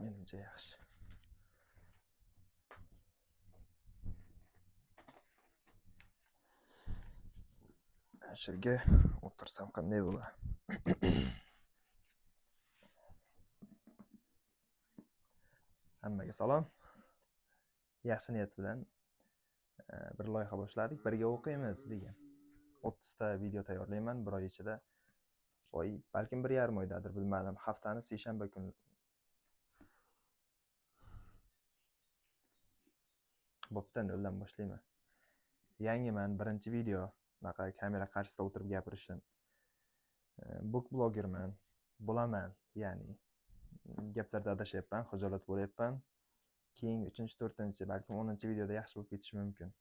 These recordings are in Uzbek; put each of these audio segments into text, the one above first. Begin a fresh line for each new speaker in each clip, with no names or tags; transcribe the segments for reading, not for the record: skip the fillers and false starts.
Menimcha yaxshi. Shu yerga o'tirsam qanday bo'ladi? Hammaga salom. Yaxshi niyat bilan bir loyiha boshladik. Birga o'qiymiz degan. 30 ta video tayyorlayman bir oy ichida. Balkim 1,5 oydadir, bilmadim. Haftani seshanba kuni. Bo'pti, noldan boshlayman. Yangiman, birinchi video. Bunaqa kamera qarshisida o'tirib gapirishim. Book blogerman, bo'laman, ya'ni gaplarda adashyapman, xijolat bo'lyapman. Keyin 3-chi, 4-chi, balkim 10-chi videoda yaxshi bo'lib ketishi mumkin.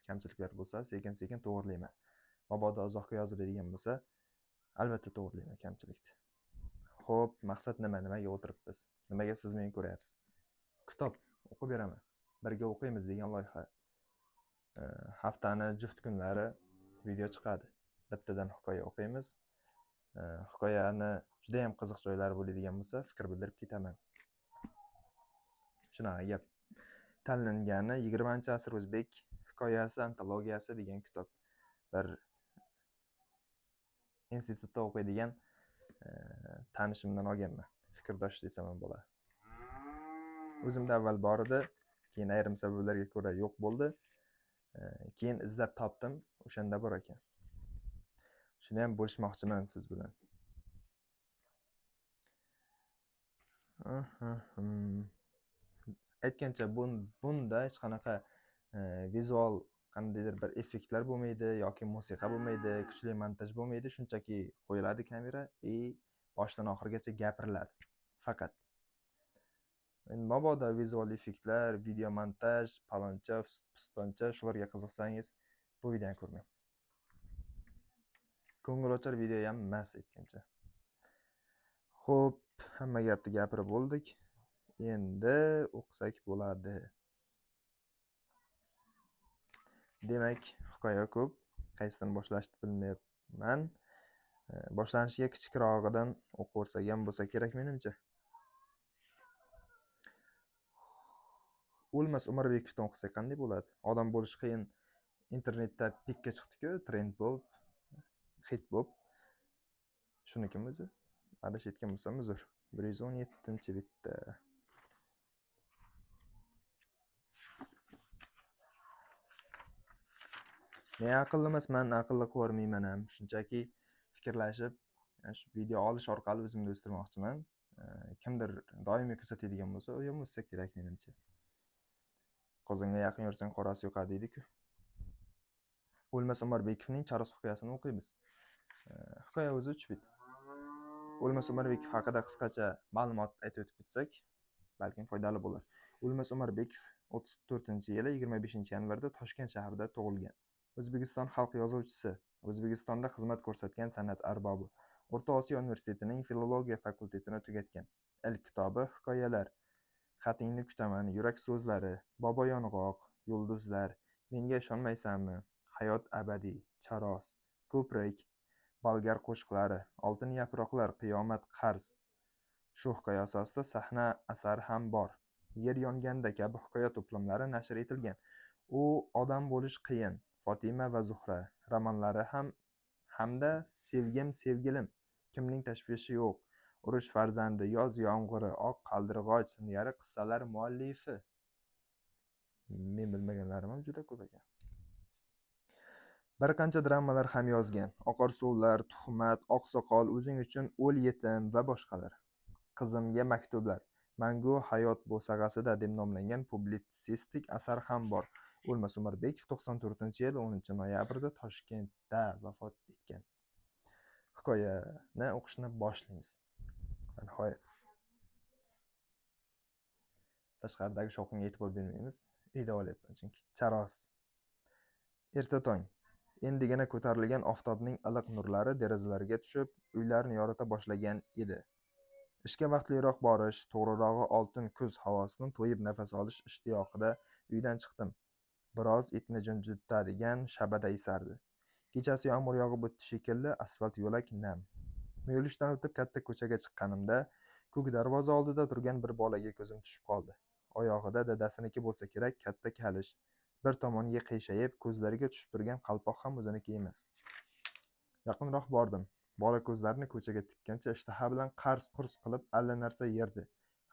Kamchiliklar bo'lsa, sekin-sekin to'g'rilayman. Mabodo uzoqqa yoziladigan bo'lsa, albatta to'g'rilayman kamchilikni. Xo'p, maqsad nima? Nimaga o'tiribmiz? Nimaga siz meni ko'ryapsiz? Kitob o'qib beraman. Birga o'qiymiz degan loyiha. Haftani juft kunlari video chiqadi. Bittadan hikoya o'qiymiz. Hikoyani juda ham qiziq joylari bo'ladigan bo'lsa, fikr bildirib ketaman. Shunaqa gap. Tanlangani 20-asr o'zbek hikoyasi antologiyasi degan kitob. Bir institutda o'qiydigan tanishimdan olganman. Fikrdosh desam ham bo'ladi. O'zimda avval bor edi, keyin ayrim sabablarga ko'ra yo'q bo'ldi. Keyin izlab topdim, o'shanda bor ekan. Shuni ham bo'lishmoqchiman siz bilan. Aytgancha bunda hech qanaqa vizual qandaydir bir effektlar bo'lmaydi yoki musiqa bo'lmaydi, kuchli montaj bo'lmaydi, shunchaki qo'yiladi kamera boshdan oxirigacha gapiriladi. Faqat mabodo vizual effektlar, video montaj, paloncha, pistoncha shularga qiziqsangiz, bu videoni ko'rmang. Ko'ngilochar video ham emas aytgancha. Xo'p, hamma gapni gapirib bo'ldik. Endi o'qisak bo'ladi. Demak, hikoya ko'p. Qaysidan boshlashni bilmayapman. Boshlanishiga kichikrog'idan o'qib ham bo'lsa kerak menimcha. O'lmas Umarbekovdan o'qisak qanday bo'ladi? Odam bo'lish qiyin. Internetda pikka chiqdi-ku, trend bo'lib, hit bo'lib. Shunikim o'zi. Adashayotgan bo'lsam uzr. 117-bitta. Men aqlli emasman, aqlli ko'rmayman ham. Shunchaki fikrlashib, shu video olish orqali o'zimni o'stirmoqchiman. Kimdir doimiy kuzatadigan bo'lsa, u ham o'ssa kerak menimcha. Qozonga yaqin yursang qorasi yo'q deydi-ku. O'lmas Umarbekovning Charos hikoyasini o'qiymiz. Hikoya o'zi 3 bit. O'lmas Umarbekov haqida qisqacha ma'lumot aytib o'tib ketsak, balkim foydali bo'lar. O'lmas Umarbekov 34-yili 25-yanvarda Toshkent shahrida tug'ilgan. O'zbekiston xalq yozuvchisi, O'zbekistonda xizmat ko'rsatgan san'at arbobi. O'rta Osiyo universitetining filologiya fakultetini tugatgan. Ilk kitobi hikoyalar. Xatingni kutaman, yurak so'zlari, Bobo yong'oq, yulduzlar, menga ishonmaysanmi, hayot abadiy, Charos, ko'prik, bolgar qo'shiqlari, oltin yaproqlar, qiyomat qarz. Shu hikoya asosida sahna asari ham bor. Yer yonganda kabi hikoya to'plamlari nashr etilgan. U odam bo'lish qiyin, Fotima va Zuhra romanlari hamda Sevgim sevgilim, kimning tashvishi yo'q, Urush farzandi, Yoz yomg'iri, Oq qaldirg'och singari qissalar muallifi. Men bilmaganlarim ham juda ko'p ekan. Bir qancha dramalar ham yozgan. Oqarsuvlar, Tuhmat, Oqsoqol, O'zing uchun o'l yetim va boshqalar. Qizimga maktublar, Mangu hayot bo'sag'asida deb nomlangan publitsistik asar ham bor. O'lmas Umarbekov 94-yil 10-noyabrda Toshkentda vafot etgan. Hikoyani o'qishni boshlaymiz. Nihoyat. Tashqaridagi shovqinga e'tibor bermaymiz. Uyda olyapman chunki. Charos. Erta tong. Endigina ko'tarilgan oftobning iliq nurlari derazalarga tushib, uylarni yorita boshlagan edi. Ishga vaqtliroq borish, to'g'rirog'i oltin kuz havosidan to'yib nafas olish ishtiyoqida uydan chiqdim. Biroz etni junjitadigan shabada esardi. Kechasi yomg'ir yog'ib o'tdi shekilli, asfalt yo'lak nam. Muyulishdan o'tib katta ko'chaga chiqqanimda Ko'k darvoza oldida turgan bir bolaga ko'zim tushib qoldi. Oyog'ida dadasiniki bo'lsa kerak katta kalish. Bir tomoniga qiyshayib, ko'zlariga tushib turgan qalpoq ham o'ziniki emas. Yaqinroq bordim. Bola ko'zlarini ko'chaga tikkancha ishtaha bilan qars-qurs qilib alla narsa yerdi.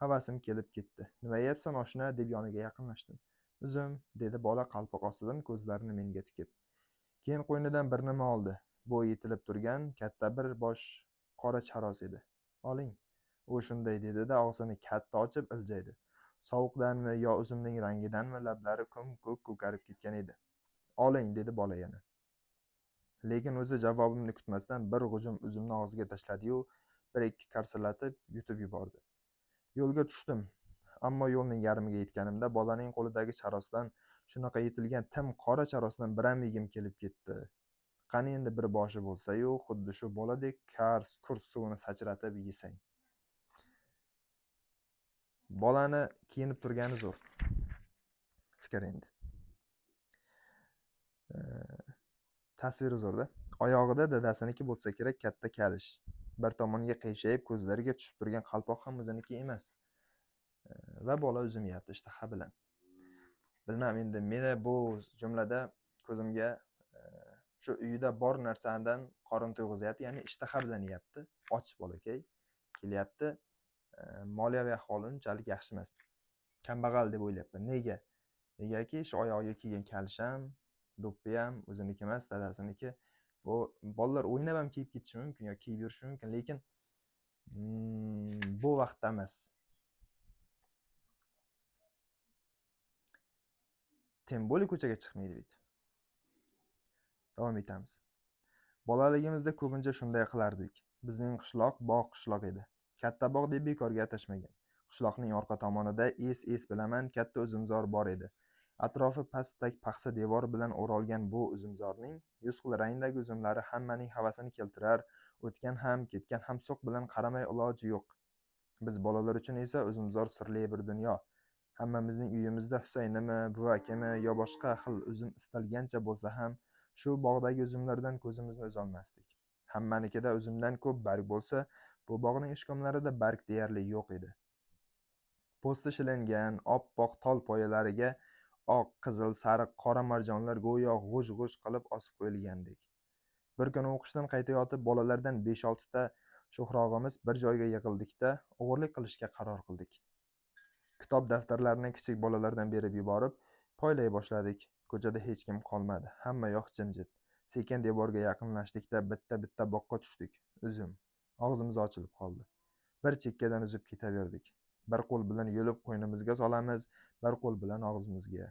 Havasim kelib ketdi. "Nima yeyapsan oshna?" deb yoniga yaqinlashdim. "Uzum", dedi bola qalpoq ostidan ko'zlarini menga tikib. Keyin qo'ynidan bir nima oldi. Bo'yi yetilib turgan katta bir bosh qora charos edi. "Oling." U shunday dedi-da, og'zini katta ochib iljaydi. Sovuqdanmi yo uzumning rangidanmi lablari ko'm-ko'k ko'karib ketgan edi. "Oling", dedi bola yana. Lekin o'zi javobimni kutmasdan bir g'ujum uzumni og'ziga tashladi-yu, bir-ikki qarsillatib yutib yubordi. Yo'lga tushdim. Ammo yo'lning yarmiga yetganimda bolaning qo'lidagi charosdan, shunaqa yetilgan tim qora charosdan biram yegim kelib ketdi. Qani endi bir boshi bo'lsa-yu, xuddi shu boladek kars-kurs suvini sachratib yesang. Bolani kiyinib turgani zo'r. Fikr endi. Tasviri zo'rda. Oyog'ida dadasiniki bo'lsa kerak katta kalish. Bir tomoniga qiyshayib, ko'zlariga tushib turgan qalpoq ham o'ziniki emas. Va bola uzum yeyapti ishtaha bilan. Bilmam endi meni bu jumlada ko'zimga shu uyida bor narsadan qorin to'yg'izyapti, ya'ni ishtaha bilan yeyapti. Och bolakay kelyapti. Moliyaviy ahvoli unchalik yaxshi emas. Kambag'al deb o'ylayapman. Nega? Negaki shu oyog'iga kiygan kalish ham, do'ppi ham o'ziniki emas, dadasiniki. Bu bolalar o'ynab ham kiyib ketishi mumkin yoki kiyib yurishi mumkin, lekin bu vaqtda emas. Tem bo'li ko'chaga chiqmaydi deydi. Davom etamiz. Bolaligimizda ko'pincha shunday qilardik. Bizning qishloq bog' qishloq edi. Katta bog' deb bekorga atashmagan. Qishloqning orqa tomonida es bilaman katta uzumzor bor edi. Atrofi pastak paxsa devor bilan o'ralgan bu uzumzorning yuz xil rangdagi uzumlari hammaning havasini keltirar, o'tgan ham, ketgan ham so'q bilan qaramay iloji yo'q. Biz bolalar uchun esa uzumzor sirli bir dunyo. Hammamizning uyimizda Husaynimi, buvakimi yo boshqa xil uzum istalgancha bo'lsa ham, shu bog'dagi uzumlardan ko'zimizni uzolmasdik. Hammanikida uzumdan ko'p barg bo'lsa, bu bog'ning ishkomlarida barg deyarli yo'q edi. Po'sti shilingan, oppoq tol poyalariga oq, qizil, sariq, qora marjonlar go'yo g'uj-g'uj qilib osib qo'yilgandek. Bir kuni o'qishdan qaytayotib bolalardan 5-6 ta sho'xrog'imiz bir joyga yig'ildikda o'g'irlik qilishga qaror qildik. Kitob daftarlarini kichik bolalardan berib yuborib, poylay boshladik. Ko'chada hech kim qolmadi. Hamma yoq jimjit. Sekin devorga yaqinlashdikda bitta-bitta boqqa tushdik. Uzum. Og'zimiz ochilib qoldi. Bir chekkadan uzib ketaverdik. Bir qo'l bilan yulib qo'ynimizga solamiz, bir qo'l bilan og'zimizga.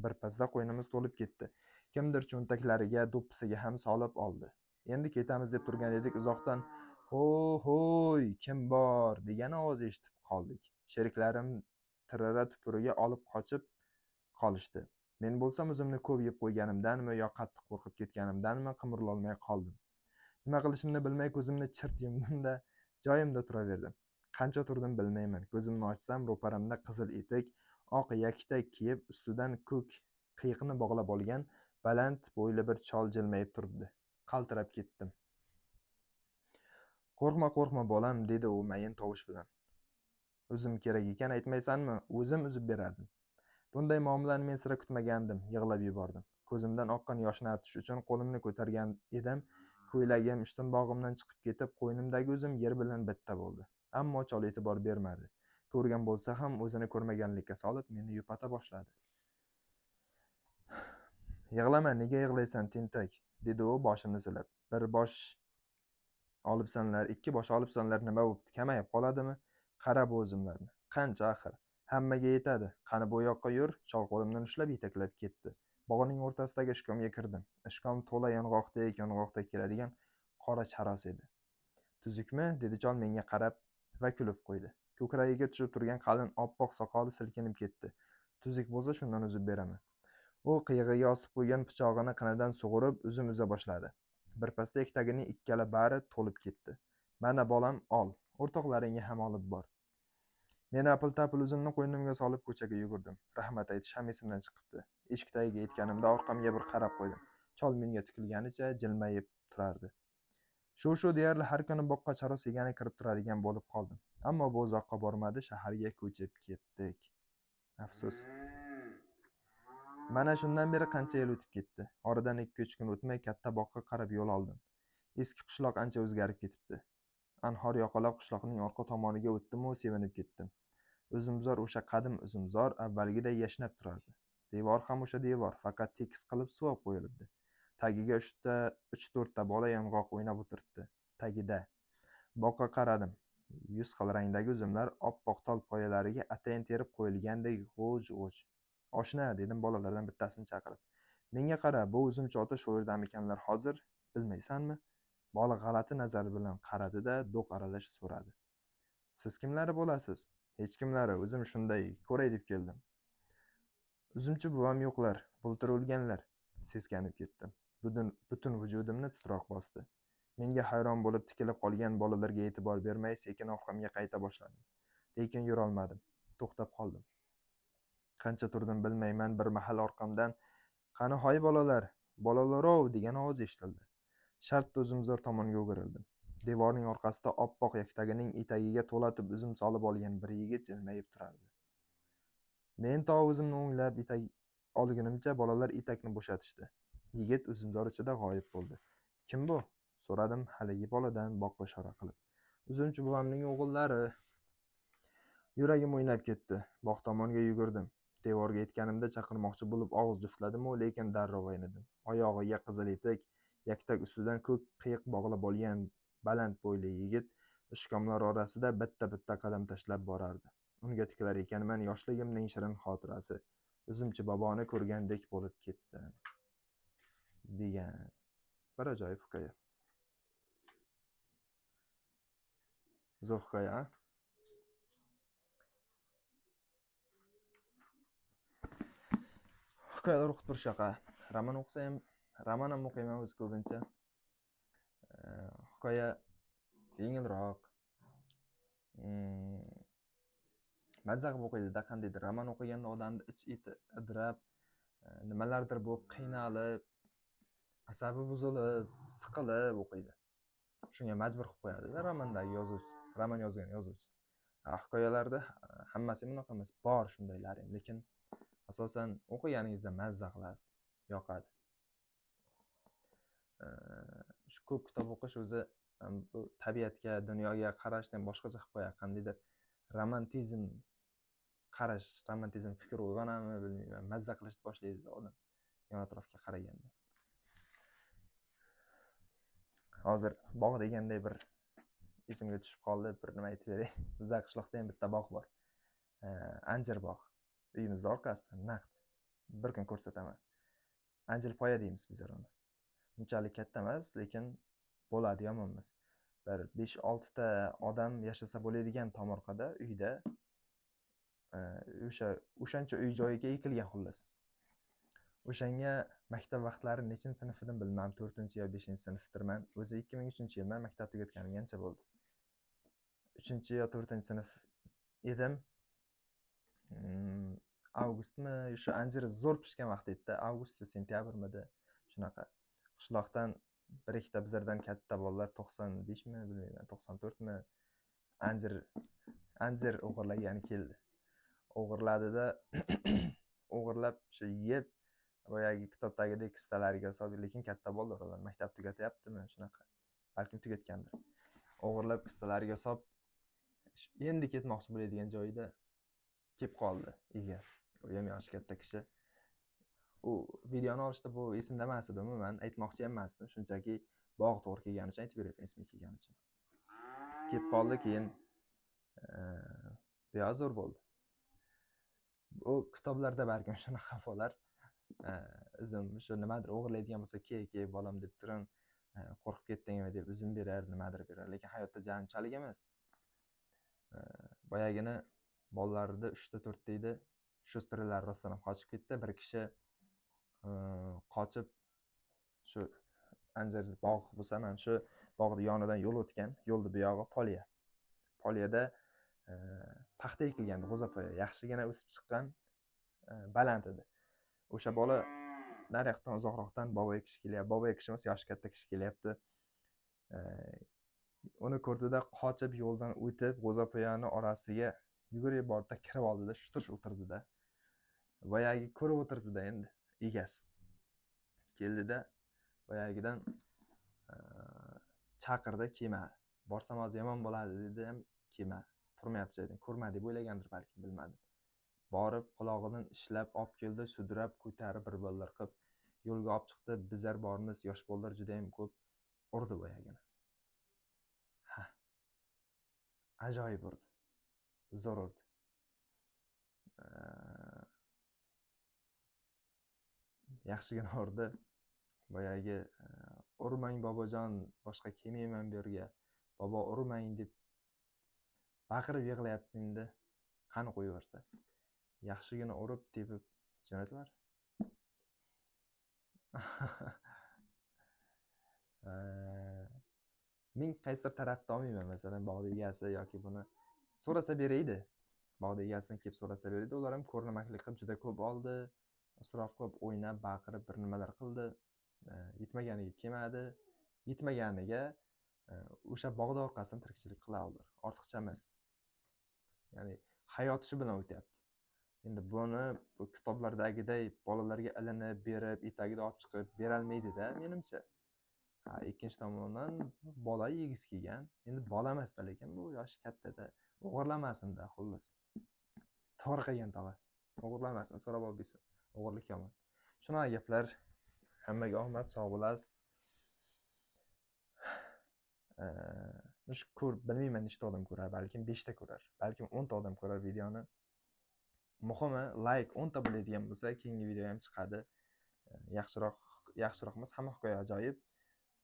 Bir pasda qo'ynimiz to'lib ketdi. Kimdir cho'ntaklariga, do'ppisiga ham solib oldi. Endi ketamiz deb turgan edik, uzoqdan "Ho-hoy, kim bor?" degan ovoz eshitib qoldik. Sheriklarim tirara tupuriga olib qochib qolishdi. Men bo'lsam o'zimni ko'p yeb qo'yganimdanmi yo qattiq qo'rqib ketganimdanmi qimirlolmay qoldim. Nima qilishimni bilmay ko'zimni chirt yumdim-da, joyimda turaverdim. Qancha turdim bilmayman. Ko'zimni ochsam, ro'paramda qizil etik, oq yaktak kiyib, ustidan ko'k qiyiqni bog'lab olgan baland bo'yli bir chol jilmayib turibdi. Qaltirab ketdim. "Qo'rqma bolam", dedi u mayin tovush bilan. "Uzum kerak ekan aytmaysanmi? O'zim uzib berardim." Bunday muomalani men sira kutmagandim, yig'lab yubordim. Ko'zimdan oqqan yoshni artish uchun qo'limni ko'targan edim. Ko'ylagim ishtinbog'imdan chiqib ketib, qo'ynimdagi uzum yer bilan bitta bo'ldi. Ammo chol e'tibor bermadi. Ko'rgan bo'lsa ham o'zini ko'rmaganlikka solib meni yupata boshladi. "Yig'lama, nega yig'laysan, tentak?" dedi u boshimni silab. "Bir bosh olibsanlar, 2 bosh olibsanlar, nima bo'pti? Kamayib qoladimi? Qara bu uzumlarni. Qancha axir? Hammaga yetadi. Qani bu yoqqa yur." Chol qo'limdan ushlab yetaklab ketdi. Bog'ning o'rtasidagi ishkomga kirdim. Ishkom to'la yong'oqdek keladigan qora charos edi. "Tuzukmi?" dedi chol menga qarab va kulib qo'ydi. Ko'kragiga tushib turgan qalin oppoq soqoli silkinib ketdi. "Tuzuk bo'lsa shundan uzib beraman." U qiyig'iga osib qo'ygan pichog'ini qinidan sug'urib uzum uza boshladi. Birpasda ektagining ikkala bari to'lib ketdi. "Mana bolam, ol. O'rtoqlaringga ham olib bor." Men apil-tapil uzumni qo'ynimga solib ko'chaga yugurdim. Rahmat aytish ham esimdan chiqibdi. Eshik tagiga yetganimda orqamga bir qarab qo'ydim. Chol menga tikilganicha jilmayib turardi. Shu deyarli har kuni boqqa charos yegani kirib turadigan bo'lib qoldim. Ammo bu uzoqqa bormadi, shaharga ko'chib ketdik. Afsus. Mana shundan beri qancha yil o'tib ketdi. Oradan 2-3 kun o'tmay katta boqqa qarab yo'l oldim. Eski qishloq ancha o'zgarib ketibdi. Anhor yoqalab qishloqning orqa tomoniga o'tdim-u sevinib ketdim. Uzumzor o'sha qadim uzumzor avvalgiday yashnab turardi. Devor ham o'sha devor, faqat tekis qilib suvab qo'yilibdi. Tagiga 3-4 ta bola yong'oq o'ynab o'tiribdi. Tagida. Boqqa qaradim. Yuz xil rangdagi uzumlar oppoq tol poyalariga atayin terib qo'yilgandek g'uj-g'uj. Oshna, dedim bolalardan bittasini chaqirib. Menga qara, bu uzumchi ota shu yerdamikanlar hozir, bilmaysanmi? Bola g'alati nazar bilan qaradi-da, do'q aralash so'radi. Siz kimlari bo'lasiz? Hech kimlari, o'zim shunday ko'ray deb keldim. Uzumchi buvam yo'qlar, bultur o'lganlar. Seskanib ketdim. Butun vujudimni titroq bosdi. Menga hayron bo'lib tikilib qolgan bolalarga e'tibor bermay sekin orqamga qayta boshladim. Lekin yurolmadim. To'xtab qoldim. Qancha turdim bilmayman, bir mahal orqamdan "Qani hoy bolalar, bolalarov" degan ovoz eshitildi. Shartta uzumzor tomonga o'girildim. Devorning orqasida oppoq yaktagining etagiga to'latib uzum solib olgan bir yigit jilmayib turardi. Men to o'zimni o'nglab etak olgunimcha bolalar etakni bo'shatishdi. Yigit uzumzor ichida g'oyib bo'ldi. Kim bu? So'radim haligi boladan boqqa ishora qilib. Uzumchi buvamning o'g'illari. Yuragim o'ynab ketdi. Bog' tomonga yugurdim. Devorga yetganimda chaqirmoqchi bo'lib og'iz juftladim-u, lekin darrov aynidim. Oyog'iga qizil etak, yaktak ustidan ko'k qiyiq bog'lab olgan baland bo'yli yigit ishkomlar orasida bitta-bitta qadam tashlab borardi. Unga tikilar ekanman, yoshligimning shirin xotirasi. Uzumchi boboni ko'rgandek bo'lib ketdi. Degan bir ajoyib hikoya. Zo'r hikoya, a? Hikoyalar o'qib turish yoqa. Roman o'qisa ham, roman ham o'qiyman o'zi ko'pincha. Hikoya yengilroq. Mazza qilib o'qiydi-da, qandaydir roman o'qiganda odamni ich-eti idrab, nimalardir bo'lib qiynalib, asabi buzilib, siqilib o'qiydi. Shunga majbur qilib qo'yadi-da romandagi yozuvchi, roman yozgan yozuvchi. Hikoyalarda hammasi ham unaqa emas, bor shundaylari ham, lekin asosan o'qiganingizda mazza qilasiz, yoqadi. Shu ko'p kitob o'qish o'zi bu tabiatga, dunyoga qarashni ham boshqacha qilib qo'yadi. Qandaydir romantizm qarash, romantizm fikr uyg'onami, bilmayman, mazza qilishni boshlaydi odam yon atrofga qaraganda. Hozir bog' deganday bir esimga tushib qoldi, bir nima aytib beray. Bizda qishloqda ham bitta bog' bor. Anjir bog'. Uyimizda orqasida naqd. Bir kun ko'rsataman. Anjir poya deymiz bizlar uni. Unchalik katta emas, lekin bo'ladi, yomon emas. Bir 5-6 ta odam yashasa bo'ladigan tomorqada uyda o'shancha uy joyiga ekilgan xullas. O'shanga maktab vaqtlari nechinchi sinf edim bilmam, 4-chi yo 5-chi sinfdirman. O'zi 2003-yildan maktab tugatganimga ancha bo'ldi. 3-chi yo 4-chi sinf edim. Avgustmi, shu anjir zo'r pishgan vaqt edi, avgust yo sentyabrmidi, shunaqa. Qishloqdan bir ikkita bizlardan katta bolalar 95mi, bilmayman, 94mi anjir o'g'irlagani keldi. O'g'irladi-da, o'g'irlab shu yeb, boyagi kitobdagidek kistalariga solib, lekin katta bolalar ular maktab tugatyaptimi, shunaqa. Balkim tugatgandir. O'g'irlab kistalariga solib, endi ketmoqchi bo'ladigan joyida kelib qoldi egasi. U ham yoshi katta kishi. U videoni olishda bu esimda emas edi, umuman aytmoqchi ham emasdim, shunchaki bog' to'g'ri kelgani uchun aytib beryapman, esimga kelgani uchun. Kelib qoldi, keyin beozor bo'ldi. Bu kitoblarda balkim shunaqa bo'lar. O'zim shu nimadir o'g'irlaydigan bo'lsa, "Ke, bolam" deb turing, qo'rqib ketdingmi deb uzum berar, nimadir berar, lekin hayotda janchalik emas. Boyagini bolalarida 3-4 ta edi, shu strilar rostdan ham qochib ketdi. Bir kishi qochib shu anjir bog' bo'lsa, mana shu bog'ning yonidan yo'l o'tgan, yo'lning bu yog'i poliya. Poliyada paxta ekilgan, g'o'zapoya, yaxshigina o'sib chiqqan, baland edi. O'sha bola nariyoqdan uzoqroqdan bobo ekish kelyapti. Bobo ekish emas, yoshi katta kishi kelyapti. Uni ko'rdida qochib yo'ldan o'tib, g'o'zapoyani orasiga yugurib bordi, kirib oldida, shutush o'tirdida. Boyagi ko'rib o'tirdi-da endi egasi. Keldida, boyagidan chaqirdi kema. Borsam hozir yomon bo'ladi dedi ham kema. Turmayapti joydan. Ko'rma deb o'ylagandir balki, bilmadim. Borib qulog'idan ishlab olib keldi, sudrab, ko'tarib bir bolalar qilib yo'lga olib chiqdi. Bizlar bormiz, yosh bolalar juda ham ko'p urdi boyagini. Ha. Ajoyib urdi. Zo'r urdi. Yaxshigina urdi. Boyagi urmang bobojon, boshqa kelmayman bu yerga. Bobo urmang deb baqirib yig'layapti endi. Qani qo'yaversa. Yaxshigina urib, tepib jo'nataverdi. Men qaysidir tarafda olmayman, masalan, bog'da egasi yoki buni so'rasa beraydi. Bog'da egasidan kelib so'rasa beraydi. Ular ham ko'rnamaklik qilib juda ko'p oldi. Isrof qilib, o'ynab, baqirib, bir nimalar qildi. Yetmaganiga kelmadi. Yetmaganiga o'sha bog'da orqasidan tirikchilik qila oldi. Ortiqcha emas. Ya'ni hayot shu bilan o'tyapti. Endi buni bu kitoblardagiday bolalarga ilinib, berib, etagida olib chiqib berolmaydi-da, menimcha. Ikkinchi tomondan bola yegisi kelgan. Endi bola emas-da, lekin bu yoshi katta-da. O'g'irlamasin-da, xullas. To'g'ri qilgan tog'a. O'g'irlamasin, so'rab olib bersin. O'g'irlik yomon. Shunaqa gaplar. Hammaga omad, sog' bo'lasiz. Bilmayman nechta odam ko'rar, balkim 5 ta ko'rar, balkim 10 ta odam ko'rar videoni. Muhimi, like 10 ta bo'ladigan bo'lsa, keyingi video ham chiqadi. Yaxshiroq emas, hamma hikoya ajoyib.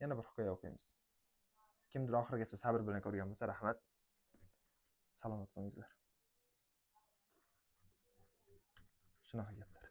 Yana bir hikoya o'qiymiz. Kimdir oxirigacha sabr bilan ko'rgan bo'lsa, rahmat. Salomat bo'lingizlar. Shunaqa gaplar.